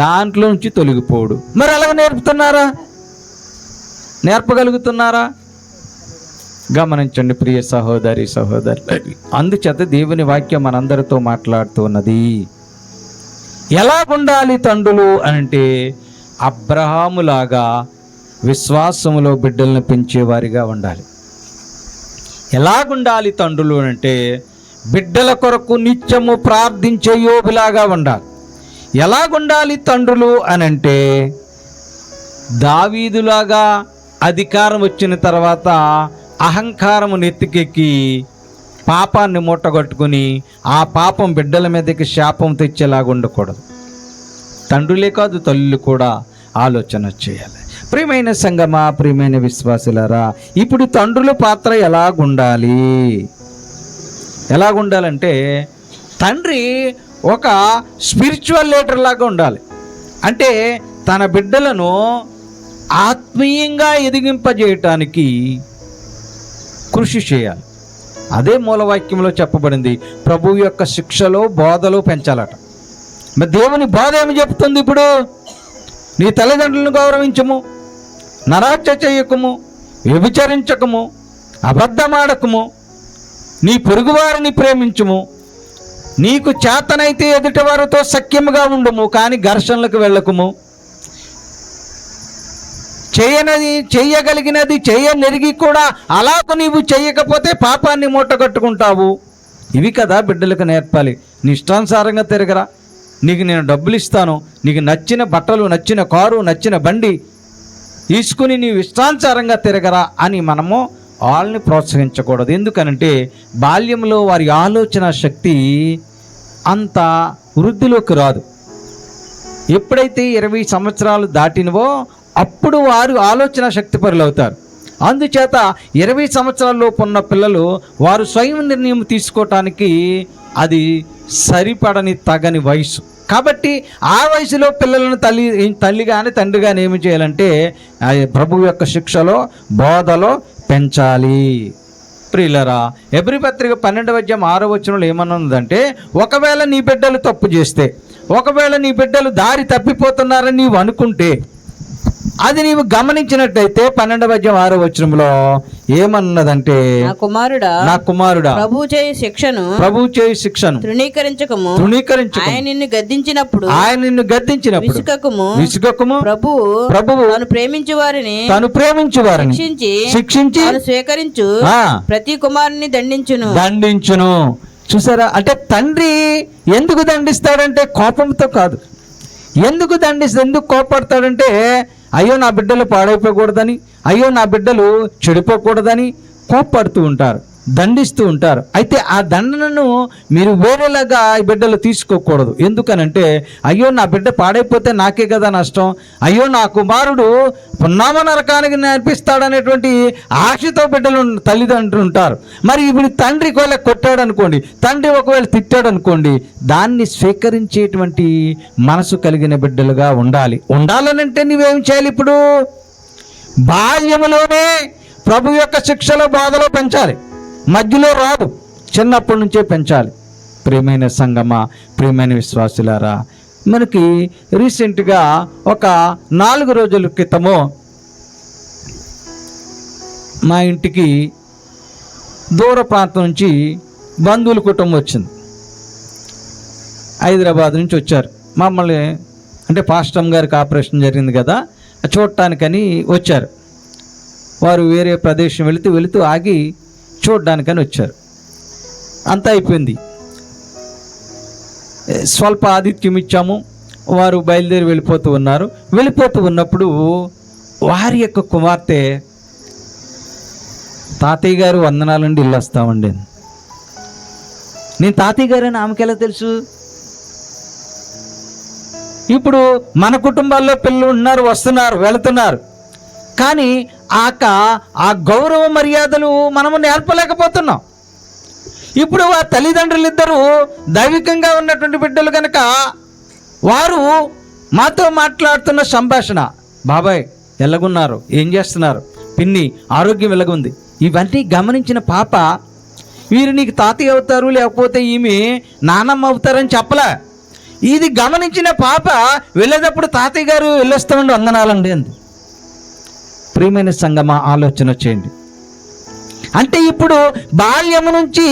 దాంట్లో నుంచి తొలగిపోడు. మరి అలాగ నేర్పుతున్నారా? నేర్పగలుగుతున్నారా? గమనించండి ప్రియ సహోదరి సహోదరు. అందుచేత దేవుని వాక్యం మనందరితో మాట్లాడుతున్నది. ఎలాగుండాలి తండ్రులు అంటే అబ్రహాములాగా విశ్వాసములో బిడ్డలను పెంచేవారిగా ఉండాలి. ఎలాగుండాలి తండ్రులు అంటే బిడ్డల కొరకు నిత్యము ప్రార్థించే యోబులాగా ఉండాలి. ఎలాగుండాలి తండ్రులు అనంటే దావీదులాగా అధికారం వచ్చిన తర్వాత అహంకారము నెత్తికెక్కి పాపాన్ని మూటగట్టుకుని ఆ పాపం బిడ్డల మీదకి శాపం తెచ్చేలాగా ఉండకూడదు. తండ్రులే కాదు తల్లులు కూడా ఆలోచన చేయాలి. ప్రియమైన సంగమా, ప్రియమైన విశ్వాసులారా, ఇప్పుడు తండ్రుల పాత్ర ఎలాగుండాలి? ఎలాగుండాలంటే తండ్రి ఒక స్పిరిచువల్ లీడర్ లాగా ఉండాలి. అంటే తన బిడ్డలను ఆత్మీయంగా ఎదిగింపజేయటానికి కృషి చేయాలి. అదే మూలవాక్యంలో చెప్పబడింది, ప్రభువు యొక్క శిక్షలో బోధలో పెంచాలట. మరి దేవుని బోధ ఏమి చెప్తుంది? ఇప్పుడు నీ తల్లిదండ్రులను గౌరవించము, నరహత్య చేయకము, వ్యభిచరించకము, అబద్ధమాడకము, నీ పొరుగువారిని ప్రేమించుము, నీకు చేతనైతే ఎదుటివారితో సఖ్యముగా ఉండుము, కానీ ఘర్షణలకు వెళ్ళకుము, చేయగలిగినది చేయనెరిగి కూడా అలాగ నీవు చేయకపోతే పాపాన్ని మూటగట్టుకుంటావు. ఇవి కదా బిడ్డలకు నేర్పాలి. నీ ఇష్టానుసారంగా తిరగరా, నీకు నేను డబ్బులు ఇస్తాను, నీకు నచ్చిన బట్టలు, నచ్చిన కారు, నచ్చిన బండి తీసుకుని నీవు ఇష్టానుసారంగా తిరగరా అని మనము వాళ్ళని ప్రోత్సహించకూడదు. ఎందుకనంటే బాల్యంలో వారి ఆలోచన శక్తి అంత వృద్ధిలోకి రాదు. ఎప్పుడైతే 20 సంవత్సరాలు దాటినవో అప్పుడు వారు ఆలోచన శక్తి పరులవుతారు. అందుచేత 20 సంవత్సరాల లోపు ఉన్న పిల్లలు వారు స్వయం నిర్ణయం తీసుకోవటానికి అది సరిపడని తగని వయసు. కాబట్టి ఆ వయసులో పిల్లలను తల్లి కానీ తండ్రి కానీ ఏమి చేయాలంటే ప్రభువు యొక్క శిక్షలో బోధలో పెంచాలి. ప్రియులరా, హెబ్రీ పత్రిక 12వ అధ్యాయం 6వ వచనంలో ఏమన్నదంటే, ఒకవేళ నీ బిడ్డలు తప్పు చేస్తే, ఒకవేళ నీ బిడ్డలు దారి తప్పిపోతున్నారని నీవు అనుకుంటే, అది నీవు గమనించినట్టయితే 12వ అధ్యాయం 6వ వచనంలో ఏమన్నదంటే, నా కుమారుడా ప్రభువు చేయి శిక్షను తృణీకరించకము ఆయన నిన్ను గద్దించినప్పుడు విసుగకము ప్రభువు తను ప్రేమించు వారిని శిక్షించి స్వీకరించు ప్రతి కుమారుని దండించును. చూసారా, అంటే తండ్రి ఎందుకు దండిస్తాడంటే కోపంతో కాదు. ఎందుకు కోపడతాడంటే, అయ్యో నా బిడ్డలు పాడైపోకూడదని, అయ్యో నా బిడ్డలు చెడిపోకూడదని కోపడుతూ ఉంటారు, దండిస్తూ ఉంటారు. అయితే ఆ దండనను మీరు వేరేలాగా ఈ బిడ్డలు తీసుకోకూడదు. ఎందుకనంటే, అయ్యో నా బిడ్డ పాడైపోతే నాకే కదా నష్టం, అయ్యో నా కుమారుడు పున్నామ నరకానికి నేర్పిస్తాడనేటువంటి ఆశతో బిడ్డలు తల్లిదండ్రులు ఉంటారు. మరి ఇప్పుడు తండ్రి ఒకవేళ కొట్టాడు అనుకోండి, తండ్రి ఒకవేళ తిట్టాడు అనుకోండి, దాన్ని స్వీకరించేటువంటి మనసు కలిగిన బిడ్డలుగా ఉండాలనంటే నువ్వేం చేయాలి? ఇప్పుడు బాల్యములోనే ప్రభు యొక్క శిక్షలో బాధలో పెంచాలి, మధ్యలో రాదు, చిన్నప్పటి నుంచే పెంచాలి. ప్రియమైన సంగమా, ప్రియమైన విశ్వాసులారా, మనకి రీసెంట్గా ఒక 4 రోజుల క్రితము మా ఇంటికి దూర ప్రాంతం నుంచి బంధువుల కుటుంబం వచ్చింది. హైదరాబాద్ నుంచి వచ్చారు. మమ్మల్ని అంటే పాస్టమ్ గారికి ఆపరేషన్ జరిగింది కదా, చూడటానికని వచ్చారు. వారు వేరే ప్రదేశం వెళుతూ ఆగి చూడడానికని వచ్చారు. అంతా అయిపోయింది, స్వల్ప ఆతిథ్యం ఇచ్చాము. వారు బయలుదేరి వెళ్ళిపోతూ ఉన్నప్పుడు వారి యొక్క కుమార్తె, తాతయ్య గారు వందనాలండి, ఇల్లు వస్తామండి. నేను తాతయ్య గారు అని ఆమెకి ఎలా తెలుసు? ఇప్పుడు మన కుటుంబాల్లో పిల్లలు ఉన్నారు, వస్తున్నారు, వెళుతున్నారు, కానీ ఆ గౌరవ మర్యాదలు మనము నేర్పలేకపోతున్నాం. ఇప్పుడు ఆ తల్లిదండ్రులు ఇద్దరు దైవికంగా ఉన్నటువంటి బిడ్డలు కనుక వారు మాతో మాట్లాడుతున్న సంభాషణ, బాబాయ్ ఎలాగున్నారు, ఏం చేస్తున్నారు, పిన్ని ఆరోగ్యం ఎలాగుంది, ఇవన్నీ గమనించిన పాప వీరు నీకు తాతయ్య అవుతారు లేకపోతే ఈమె నానమ్మ అవుతారని చెప్పలే. ఇది గమనించిన పాప వెళ్ళేటప్పుడు తాతయ్య గారు వెళ్ళొస్తామండి, వందనాలండి అంది. ప్రియమైన సంగమా, ఆలోచన చేయండి. అంటే ఇప్పుడు బాల్యము నుంచి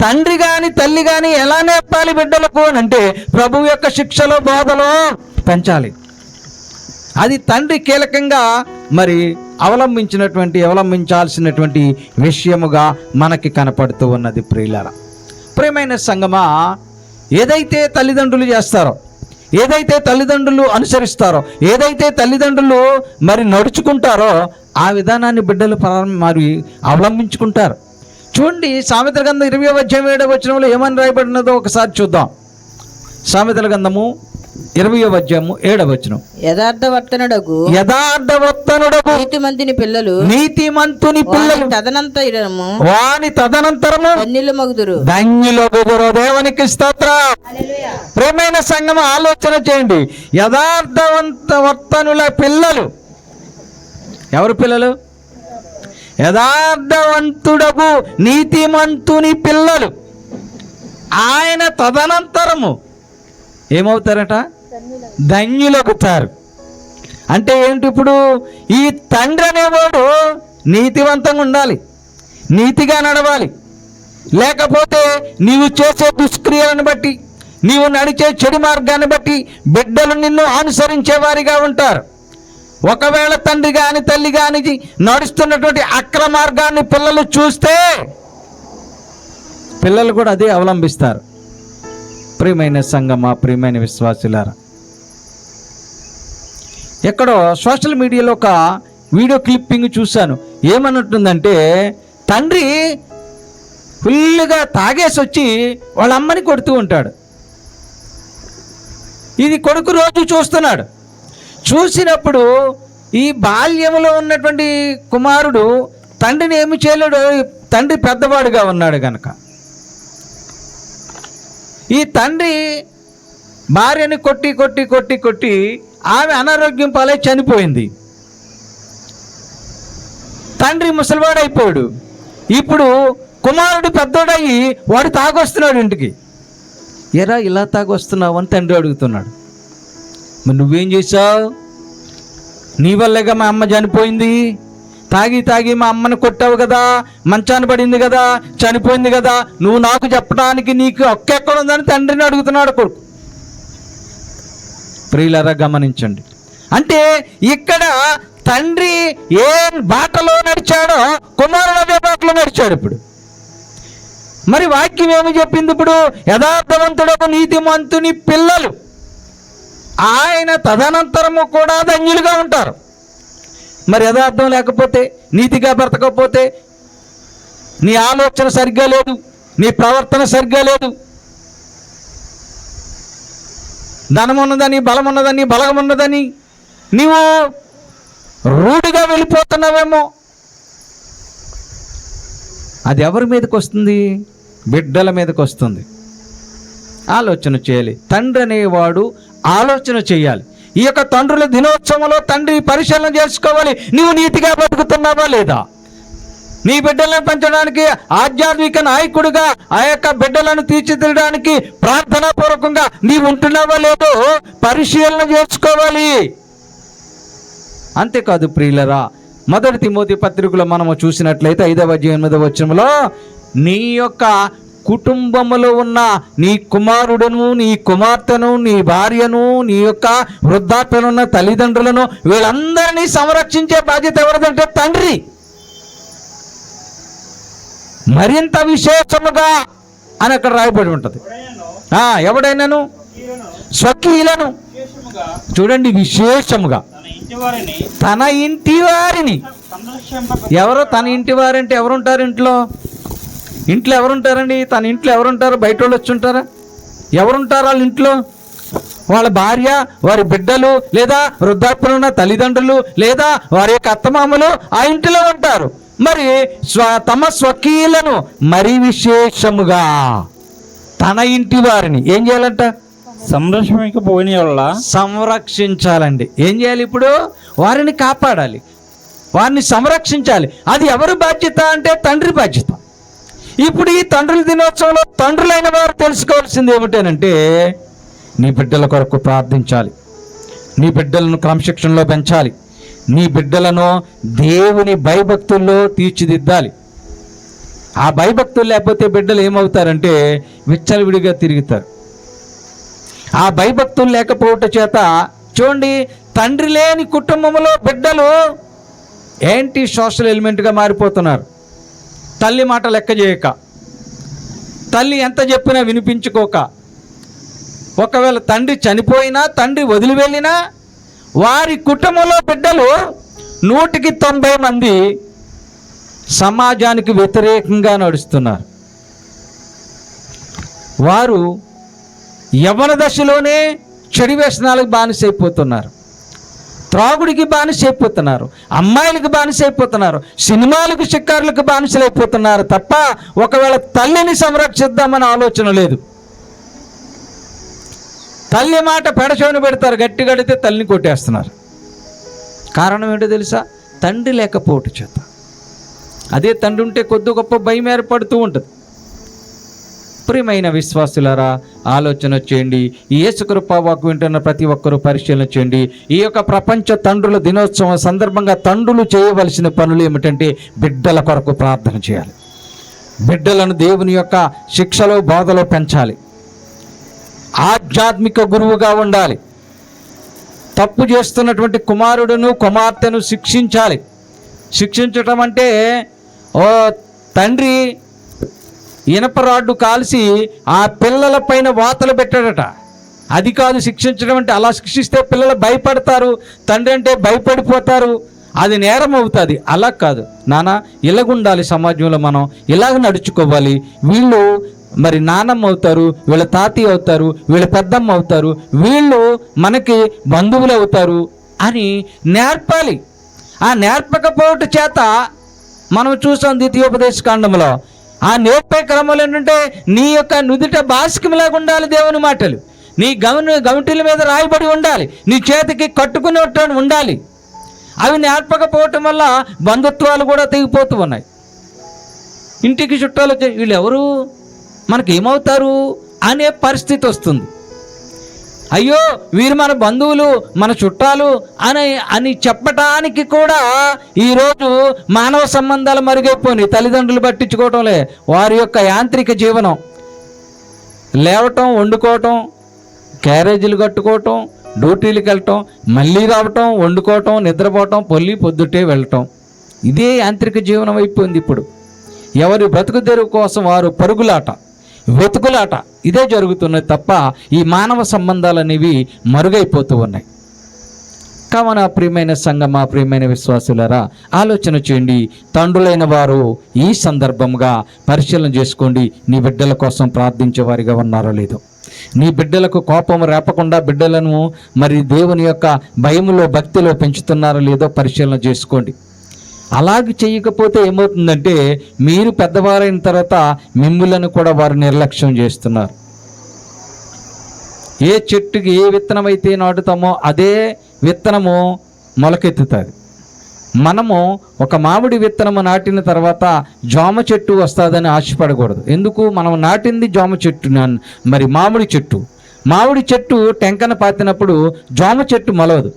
తండ్రి కానీ తల్లి కానీ ఎలా నేర్పాలి బిడ్డలకు అని అంటే, ప్రభువు యొక్క శిక్షలో బోధలో పెంచాలి. అది తండ్రి కీలకంగా మరి అవలంబించాల్సినటువంటి విషయముగా మనకి కనపడుతూ ఉన్నది. ప్రియులారా, ప్రియమైన సంగమా, ఏదైతే తల్లిదండ్రులు చేస్తారో, ఏదైతే తల్లిదండ్రులు అనుసరిస్తారో, ఏదైతే తల్లిదండ్రులు మరి నడుచుకుంటారో ఆ విధానాన్ని బిడ్డలు మరి అవలంబించుకుంటారు. చూడండి, సామెతల గ్రంథం 20వ అధ్యాయం 7వ వచనంలో ఏమని రాయబడినదో ఒకసారి చూద్దాం. సామెతల గ్రంథము 20వ అధ్యాయము 7వ వచనం, యథార్థవర్తనుడగు నీతిమంతుని పిల్లలు వాని తదనంతరము ధన్యులగుదురు. దేవునికి స్తోత్రం. ప్రియమైన సంగమ, ఆలోచన చేయండి. యథార్థవర్తనుల పిల్లలు ఎవరు పిల్లలు? యథార్థవంతుడగు నీతిమంతుని పిల్లలు ఆయన తదనంతరము ఏమవుతారట? ధన్యులగుతారు. అంటే ఏంటి? ఇప్పుడు ఈ తండ్రి అనేవాడు నీతివంతంగా ఉండాలి, నీతిగా నడవాలి. లేకపోతే నీవు చేసే దుష్క్రియలను బట్టి, నీవు నడిచే చెడు మార్గాన్ని బట్టి బిడ్డలు నిన్ను అనుసరించే వారిగా ఉంటారు. ఒకవేళ తండ్రి కానీ తల్లి కానీ నడుస్తున్నటువంటి అక్రమ మార్గాన్ని పిల్లలు చూస్తే పిల్లలు కూడా అదే అవలంబిస్తారు. ప్రియమైన సంగమా, ప్రియమైన విశ్వాసులారా, ఎక్కడో సోషల్ మీడియాలో ఒక వీడియో క్లిప్పింగ్ చూశాను. ఏమన్నట్టుందంటే, తండ్రి ఫుల్గా తాగేసి వచ్చి వాళ్ళ అమ్మని కొడుతూ ఉంటాడు. ఇది కొడుకు రోజు చూస్తున్నాడు. చూసినప్పుడు ఈ బాల్యంలో ఉన్నటువంటి కుమారుడు తండ్రిని ఏమి చేయలేడు, తండ్రి పెద్దవాడుగా ఉన్నాడు గనక. ఈ తండ్రి భార్యని కొట్టి కొట్టి కొట్టి కొట్టి ఆమె అనారోగ్యం పాలై చనిపోయింది. తండ్రి ముసలివాడైపోయాడు. ఇప్పుడు కుమారుడు పెద్దోడయ్యి వాడు తాగొస్తున్నాడు ఇంటికి. ఎరా ఇలా తాగొస్తున్నావు అని తండ్రి అడుగుతున్నాడు. మరి నువ్వేం చేశావు? నీ వల్లేగా మా అమ్మ చనిపోయింది. తాగి తాగి మా అమ్మని కొట్టావు కదా, మంచాన పడింది కదా, చనిపోయింది కదా, నువ్వు నాకు చెప్పడానికి నీకు హక్కు ఎక్కడ ఉందని తండ్రిని అడుగుతున్నాడు కొడుకు. ప్రియులారా గమనించండి. అంటే ఇక్కడ తండ్రి ఏ బాటలో నడిచాడో కుమారుడు అదే బాటలో నడిచాడు. ఇప్పుడు మరి వాక్యం ఏమి చెప్పింది? ఇప్పుడు యథార్థవంతుడకు నీతిమంతుని పిల్లలు ఆయన తదనంతరము కూడా ధన్యులుగా ఉంటారు. మరి యథార్థం లేకపోతే, నీతిగా బ్రతకపోతే, నీ ఆలోచన సరిగ్గా లేదు, నీ ప్రవర్తన సరిగ్గా లేదు, ధనం ఉన్నదని, బలం ఉన్నదని, బలగం ఉన్నదని నీవు రూఢిగా వెళ్ళిపోతున్నావేమో. అది ఎవరి మీదకి వస్తుంది? బిడ్డల మీదకి వస్తుంది. ఆలోచన చేయాలి. తండ్రి అనేవాడు ఆలోచన చేయాలి. ఈ యొక్క తండ్రుల దినోత్సవంలో తండ్రి పరిశీలన చేసుకోవాలి. నీవు నీతిగా బతుకుతున్నావా లేదా? నీ బిడ్డలను పెంచడానికి ఆధ్యాత్మిక నాయకుడిగా ఆ యొక్క బిడ్డలను తీర్చిదిద్దడానికి ప్రార్థనాపూర్వకంగా నీవు ఉంటున్నావా లేదో పరిశీలన చేసుకోవాలి. అంతేకాదు ప్రియులరా, 1 తిమోతి పత్రికలో మనము చూసినట్లయితే 5వ అధ్యాయం 8వ వచనంలో నీ యొక్క కుటుంబములో ఉన్న నీ కుమారుడును, నీ కుమార్తెను, నీ భార్యను, నీ యొక్క వృద్ధాప్యలో ఉన్న తల్లిదండ్రులను, వీళ్ళందరినీ సంరక్షించే బాధ్యత ఎవరిదంటే తండ్రి. మరింత విశేషముగా అని అక్కడ రాయబడి ఉంటుంది. ఎవడైనాను స్వకీయులను, చూడండి, విశేషముగా తన ఇంటి వారిని. ఎవరో తన ఇంటి వారంటే ఎవరుంటారు? ఇంట్లో ఎవరుంటారండి? తన ఇంట్లో ఎవరుంటారు? బయట వాళ్ళు వచ్చి ఉంటారా? ఎవరుంటారు వాళ్ళ ఇంట్లో? వాళ్ళ భార్య, వారి బిడ్డలు, లేదా వృద్ధాప్యంలో ఉన్న తల్లిదండ్రులు, లేదా వారి యొక్క అత్తమామలు ఆ ఇంటిలో ఉంటారు. మరి తమ స్వకీయులను మరి విశేషముగా తన ఇంటి వారిని ఏం చేయాలంట? సంరక్షించాలండి. ఏం చేయాలి? ఇప్పుడు వారిని కాపాడాలి, వారిని సంరక్షించాలి. అది ఎవరి బాధ్యత అంటే తండ్రి బాధ్యత. ఇప్పుడు ఈ తండ్రుల దినోత్సవంలో తండ్రులైన వారు తెలుసుకోవాల్సింది ఏమిటంటే, నీ బిడ్డల కొరకు ప్రార్థించాలి, నీ బిడ్డలను క్రమశిక్షణలో పెంచాలి, నీ బిడ్డలను దేవుని భయభక్తుల్లో తీర్చిదిద్దాలి. ఆ భయభక్తులు లేకపోతే బిడ్డలు ఏమవుతారంటే విచ్చలవిడిగా తిరుగుతారు. ఆ భయభక్తులు లేకపోవటం చేత చూడండి, తండ్రి లేని కుటుంబంలో బిడ్డలు ఏంటి సోషల్ ఎలిమెంట్గా మారిపోతున్నారు. తల్లి మాట లెక్క చేయక, తల్లి ఎంత చెప్పినా వినిపించుకోక, ఒకవేళ తండ్రి చనిపోయినా, తండ్రి వదిలి వెళ్ళినా వారి కుటుంబంలో బిడ్డలు 100కి 90 మంది సమాజానికి వ్యతిరేకంగా నడుస్తున్నారు. వారు యవ్వన దశలోనే చెడు వ్యసనాలకు బానిసైపోతున్నారు, త్రాగుడికి బానిసైపోతున్నారు, అమ్మాయిలకు బానిసైపోతున్నారు, సినిమాలకు షికారులకు బానిసలైపోతున్నారు తప్ప ఒకవేళ తల్లిని సంరక్షిద్దామని ఆలోచన లేదు. తల్లి మాట పెడచోని పెడతారు, గట్టి కడితే తల్లిని కొట్టేస్తున్నారు. కారణం ఏంటో తెలుసా? తండ్రి లేకపోవటం చేత. అదే తండ్రి ఉంటే కొద్ది గొప్ప భయం ఏర్పడుతూ ఉంటుంది. ప్రియమైన విశ్వాసులారా, ఆలోచన చేయండి. ఈ యేసు కృపా వాక్కు వింటున్న ప్రతి ఒక్కరూ పరిశీలన చేయండి. ఈ యొక్క ప్రపంచ తండ్రుల దినోత్సవం సందర్భంగా తండ్రులు చేయవలసిన పనులు ఏమిటంటే బిడ్డల కొరకు ప్రార్థన చేయాలి, బిడ్డలను దేవుని యొక్క శిక్షలో బోధలో పెంచాలి, ఆధ్యాత్మిక గురువుగా ఉండాలి, తప్పు చేస్తున్నటువంటి కుమారుడును కుమార్తెను శిక్షించాలి. శిక్షించటం అంటే తండ్రి ఇనప రాడ్డు కాల్చి ఆ పిల్లల పైన వాతలు పెట్టాడట, అది కాదు శిక్షించడం అంటే. అలా శిక్షిస్తే పిల్లలు భయపడతారు, తండ్రి అంటే భయపడిపోతారు, అది నేరం అవుతుంది. అలా కాదు నాన్న, ఇలాగుండాలి, సమాజంలో మనం ఇలాగ నడుచుకోవాలి. వీళ్ళు మరి నానమ్మ అవుతారు, వీళ్ళ తాతయ్య అవుతారు, వీళ్ళ పెద్దమ్మ అవుతారు, వీళ్ళు మనకి బంధువులు అవుతారు. అని నేర్పాలి. ఆ నేర్పకపోవట చేత మనం చూసాం ద్వితీయోపదేశ కాండంలో. ఆ నేర్పే క్రమంలో ఏంటంటే నీ యొక్క నుదుట బాసికములాగా ఉండాలి దేవుని మాటలు, నీ గమిటిల మీద రాయబడి ఉండాలి, నీ చేతికి కట్టుకునేట్టు ఉండాలి. అవి నేర్పకపోవటం వల్ల బంధుత్వాలు కూడా తెగిపోతూ ఉన్నాయి. ఇంటికి చుట్టాలు వచ్చి వీళ్ళు ఎవరు, మనకేమవుతారు అనే పరిస్థితి వస్తుంది. అయ్యో వీరు మన బంధువులు, మన చుట్టాలు అని చెప్పటానికి కూడా ఈరోజు మానవ సంబంధాలు మరుగైపోయినాయి. తల్లిదండ్రులు పట్టించుకోవటంలే, వారి యొక్క యాంత్రిక జీవనం, లేవటం, వండుకోవటం, క్యారేజీలు కట్టుకోవటం, డ్యూటీలకు వెళ్ళటం, మళ్ళీ రావటం, వండుకోవటం, నిద్రపోవటం, పొద్దుటే వెళ్ళటం, ఇదే యాంత్రిక జీవనం అయిపోయింది. ఇప్పుడు ఎవరి బ్రతుకు తెరువు కోసం వారు పరుగులాట, వెతుకులాట, ఇదే జరుగుతున్నది తప్ప ఈ మానవ సంబంధాలు అనేవి మరుగైపోతూ ఉన్నాయి. కావున ప్రియమైన సంఘమా, ప్రియమైన విశ్వాసులారా, ఆలోచన చేయండి. తండ్రులైన వారు ఈ సందర్భంగా పరిశీలన చేసుకోండి. నీ బిడ్డల కోసం ప్రార్థించే వారిగా ఉన్నారో లేదో, నీ బిడ్డలకు కోపం రేపకుండా బిడ్డలను మరి దేవుని యొక్క భయములో, భక్తిలో పెంచుతున్నారో లేదో పరిశీలన చేసుకోండి. అలాగే చేయకపోతే ఏమవుతుందంటే మీరు పెద్దవారైన తర్వాత మిమ్ములను కూడా వారు నిర్లక్ష్యం చేస్తున్నారు. ఏ చెట్టుకి ఏ విత్తనం అయితే నాటుతామో అదే విత్తనము మొలకెత్తుతుంది. మనము ఒక మామిడి విత్తనము నాటిన తర్వాత జామ చెట్టు వస్తుందని ఆశపడకూడదు. ఎందుకు? మనం నాటింది జామ చెట్టు, మరి మామిడి చెట్టు టెంకన పాతినప్పుడు జామ చెట్టు మొలవదు.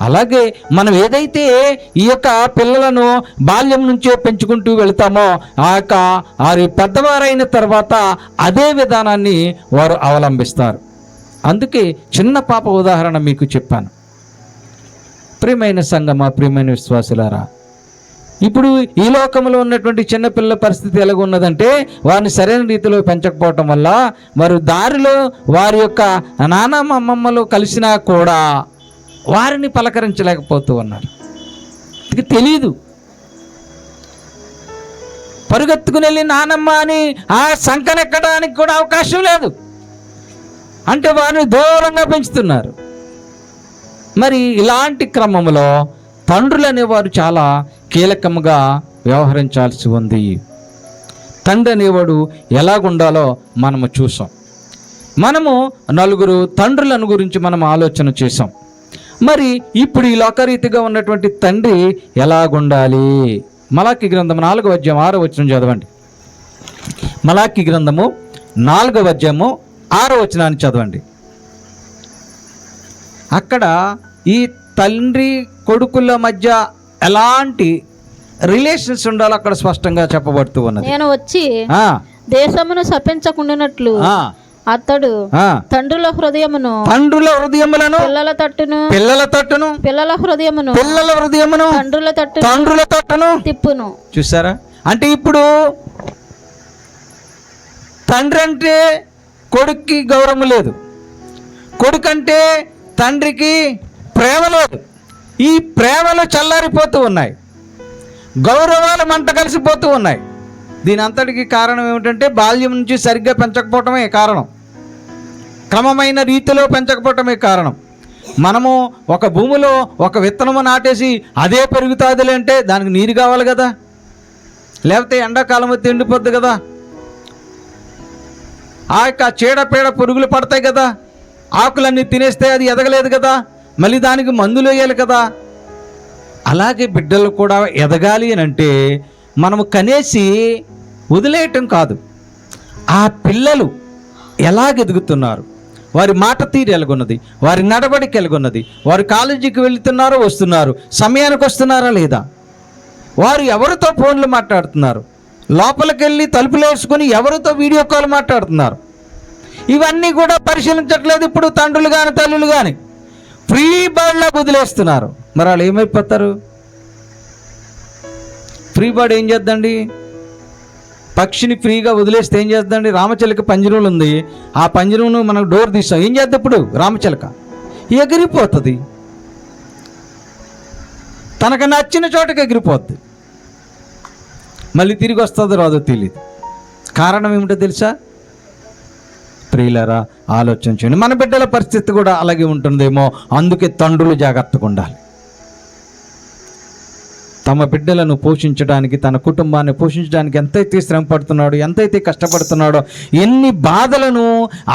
అలాగే మనం ఏదైతే ఈ యొక్క పిల్లలను బాల్యం నుంచే పెంచుకుంటూ వెళ్తామో వారి పెద్దవారైన తర్వాత అదే విధానాన్ని వారు అవలంబిస్తారు. అందుకే చిన్న పాప ఉదాహరణ మీకు చెప్పాను. ప్రియమైన సంఘమా, ప్రియమైన విశ్వాసులారా, ఇప్పుడు ఈ లోకంలో ఉన్నటువంటి చిన్నపిల్లల పరిస్థితి ఎలాగున్నదంటే వారిని సరైన రీతిలో పెంచకపోవటం వల్ల వారు దారిలో వారి యొక్క నాన్నమ్మ అమ్మమ్మలు కలిసినా కూడా వారిని పలకరించలేకపోతూ ఉన్నారు. ఇది తెలీదు. పరుగెత్తుకుని వెళ్ళి నానమ్మ అని ఆ సంకనెక్కడానికి కూడా అవకాశం లేదు. అంటే వారిని దూరంగా పెంచుతున్నారు. మరి ఇలాంటి క్రమంలో తండ్రులు అనేవారు చాలా కీలకంగా వ్యవహరించాల్సి ఉంది. తండ్రి అనేవాడు ఎలాగుండాలో మనము చూసాం. మనము నలుగురు తండ్రులను గురించి మనం ఆలోచన చేసాం. మరి ఇప్పుడు ఈ లోకరీతిగా ఉన్నటువంటి తండ్రి ఎలాగుండాలి? మలాకి గ్రంథము 4వ అధ్యాయం 6వ వచనం చదవండి. మలాకి గ్రంథము 4వ అధ్యాయము 6వ వచనాన్ని చదవండి. అక్కడ ఈ తండ్రి కొడుకుల మధ్య ఎలాంటి రిలేషన్స్ ఉండాలో అక్కడ స్పష్టంగా చెప్పబడుతూ ఉన్నది. నేను వచ్చి దేశమును శపించకుండానట్లు అతడు తండ్రుల హృదయమును పిల్లల తట్టును పిల్లల హృదయమును తండ్రుల తట్టును తిప్పును. చూసారా? అంటే ఇప్పుడు తండ్రి అంటే కొడుక్కి గౌరవం లేదు, కొడుకంటే తండ్రికి ప్రేమ లేదు. ఈ ప్రేమలు చల్లారిపోతూ ఉన్నాయి, గౌరవాలు మంట కలిసిపోతూ ఉన్నాయి. దీని అంతటికి కారణం ఏమిటంటే బాల్యం నుంచి సరిగ్గా పెంచకపోవటమే కారణం, క్రమమైన రీతిలో పెంచకపోవటమే కారణం. మనము ఒక భూమిలో ఒక విత్తనము నాటేసి అదే పెరుగుతాదిలే అంటే దానికి నీరు కావాలి కదా, లేకపోతే ఎండాకాలం అయితే ఎండిపోద్ది కదా, ఆ యొక్క చీడపీడ పురుగులు పడతాయి కదా, ఆకులన్నీ తినేస్తే అది ఎదగలేదు కదా, మళ్ళీ దానికి మందులు వేయాలి కదా. అలాగే బిడ్డలు కూడా ఎదగాలి అని అంటే మనము కనేసి వదిలేయటం కాదు. ఆ పిల్లలు ఎలాగెదుగుతున్నారు, వారి మాట తీరు ఎలాగున్నది, వారి నడవడిక ఎలాగున్నది, వారు కాలేజీకి వెళుతున్నారో వస్తున్నారు, సమయానికి వస్తున్నారా లేదా, వారు ఎవరితో ఫోన్లు మాట్లాడుతున్నారు, లోపలికి వెళ్ళి తలుపులు వేసుకొని ఎవరితో వీడియో కాల్ మాట్లాడుతున్నారు, ఇవన్నీ కూడా పరిశీలించట్లేదు ఇప్పుడు తండ్రులు కానీ తల్లులు కానీ. ఫ్రీ బర్డ్లా వదిలేస్తున్నారు. మరి వాళ్ళు ఏమైపోతారు? ఫ్రీ బర్డ్ ఏం చేద్దండి? పక్షిని ఫ్రీగా వదిలేస్తే ఏం చేద్దండి? రామచిలక పంజరంలో ఉంది, ఆ పంజరంను మనం డోర్ తీస్తాం, ఏం చేద్దాం ఇప్పుడు? రామచిలక ఎగిరిపోతుంది, తనకు నచ్చిన చోటకి ఎగిరిపోద్ది, మళ్ళీ తిరిగి వస్తుందో రాదో తెలియదు. కారణం ఏమిటో తెలుసా? ప్రియులారా, ఆలోచించండి. మన బిడ్డల పరిస్థితి కూడా అలాగే ఉంటుందేమో. అందుకే తండ్రులు జాగ్రత్తగా ఉండాలి. తమ బిడ్డలను పోషించడానికి, తన కుటుంబాన్ని పోషించడానికి ఎంతైతే శ్రమ పడుతున్నాడో, ఎంతైతే కష్టపడుతున్నాడో, ఎన్ని బాధలను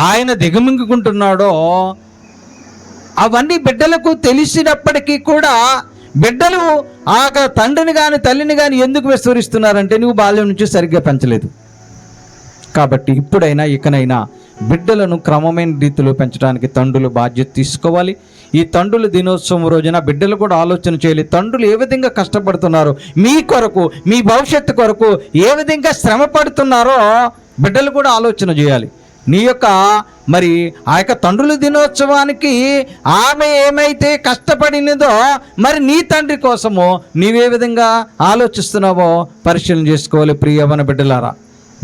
ఆయన దిగమింగుకుంటున్నాడో అవన్నీ బిడ్డలకు తెలిసినప్పటికీ కూడా బిడ్డలు ఆ తండ్రిని కానీ తల్లిని కానీ ఎందుకు విస్మరిస్తున్నారంటే నువ్వు బాల్యం నుంచి సరిగ్గా పెంచలేదు. కాబట్టి ఇప్పుడైనా ఇకనైనా బిడ్డలను క్రమమైన రీతిలో పెంచడానికి తండ్రులు బాధ్యత తీసుకోవాలి. ఈ తండ్రుల దినోత్సవం రోజున బిడ్డలు కూడా ఆలోచన చేయాలి, తండ్రులు ఏ విధంగా కష్టపడుతున్నారో, మీ కొరకు, మీ భవిష్యత్తు కొరకు ఏ విధంగా శ్రమ పడుతున్నారో బిడ్డలు కూడా ఆలోచన చేయాలి. నీ యొక్క మరి ఆ యొక్క తండ్రుల దినోత్సవానికి ఆమె ఏమైతే కష్టపడినదో మరి నీ తండ్రి కోసమో నీవే విధంగా ఆలోచిస్తున్నావో పరిశీలన చేసుకోవాలి. ప్రియవన బిడ్డలారా,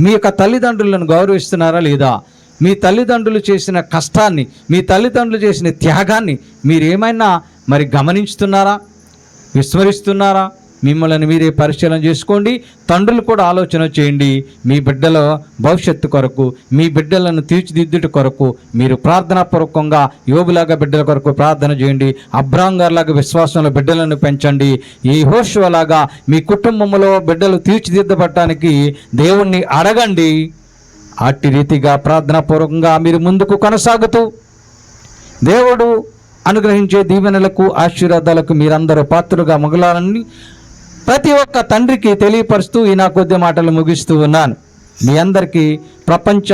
మీ యొక్క తల్లిదండ్రులను గౌరవిస్తున్నారా లేదా? మీ తల్లిదండ్రులు చేసిన కష్టాన్ని, మీ తల్లిదండ్రులు చేసిన త్యాగాన్ని మీరేమైనా మరి గమనించుతున్నారా, విస్మరిస్తున్నారా? మిమ్మల్ని మీరే పరిశీలన చేసుకోండి. తండ్రులు కూడా ఆలోచన చేయండి. మీ బిడ్డల భవిష్యత్తు కొరకు, మీ బిడ్డలను తీర్చిదిద్దుట కొరకు మీరు ప్రార్థనాపూర్వకంగా యోబులాగా బిడ్డల కొరకు ప్రార్థన చేయండి. అబ్రాహాం గారిలాగా విశ్వాసంలో బిడ్డలను పెంచండి. యెహోషువలాగా మీ కుటుంబంలో బిడ్డలు తీర్చిదిద్దబడటానికి దేవుణ్ణి అడగండి. అట్టి రీతిగా ప్రార్థనాపూర్వకంగా మీరు ముందుకు కొనసాగుతూ దేవుడు అనుగ్రహించే దీవెనలకు, ఆశీర్వాదాలకు మీరందరూ పాత్రలుగా మగలాలని ప్రతి ఒక్క తండ్రికి తెలియపరుస్తూ ఈ నా కొద్ది మాటలు ముగిస్తూ ఉన్నాను. మీ అందరికీ ప్రపంచ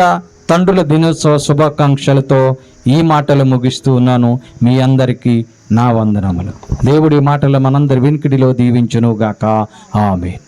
తండ్రుల దినోత్సవ శుభాకాంక్షలతో ఈ మాటలు ముగిస్తూ ఉన్నాను. మీ అందరికీ నా వందనములు. దేవుడి మాటలు మనందరి వినికిడిలో దీవించునుగాక. ఆమేన్.